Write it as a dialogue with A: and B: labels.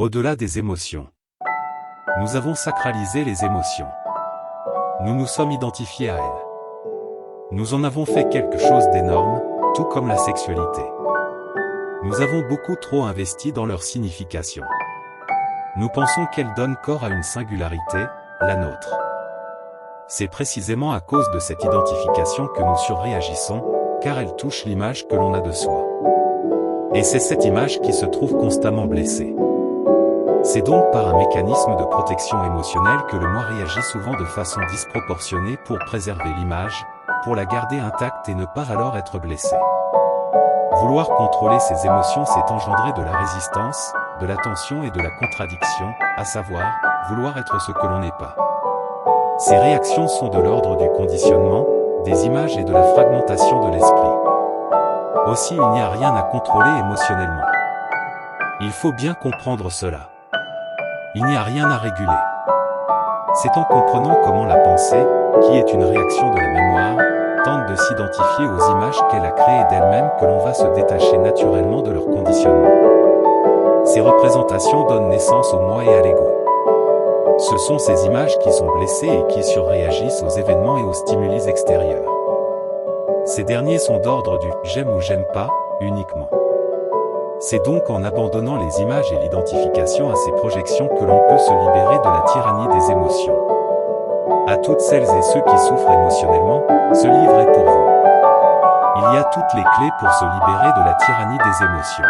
A: Au-delà des émotions. Nous avons sacralisé les émotions. Nous nous sommes identifiés à elles. Nous en avons fait quelque chose d'énorme, tout comme la sexualité. Nous avons beaucoup trop investi dans leur signification. Nous pensons qu'elles donnent corps à une singularité, la nôtre. C'est précisément à cause de cette identification que nous surréagissons, car elle touche l'image que l'on a de soi. Et c'est cette image qui se trouve constamment blessée. C'est donc par un mécanisme de protection émotionnelle que le moi réagit souvent de façon disproportionnée pour préserver l'image, pour la garder intacte et ne pas alors être blessé. Vouloir contrôler ses émotions, c'est engendrer de la résistance, de la tension et de la contradiction, à savoir, vouloir être ce que l'on n'est pas. Ces réactions sont de l'ordre du conditionnement, des images et de la fragmentation de l'esprit. Aussi, il n'y a rien à contrôler émotionnellement. Il faut bien comprendre cela. Il n'y a rien à réguler. C'est en comprenant comment la pensée, qui est une réaction de la mémoire, tente de s'identifier aux images qu'elle a créées d'elle-même que l'on va se détacher naturellement de leur conditionnement. Ces représentations donnent naissance au moi et à l'ego. Ce sont ces images qui sont blessées et qui surréagissent aux événements et aux stimuli extérieurs. Ces derniers sont d'ordre du « j'aime » ou « j'aime pas » uniquement. C'est donc en abandonnant les images et l'identification à ces projections que l'on peut se libérer de la tyrannie des émotions. À toutes celles et ceux qui souffrent émotionnellement, ce livre est pour vous. Il y a toutes les clés pour se libérer de la tyrannie des émotions.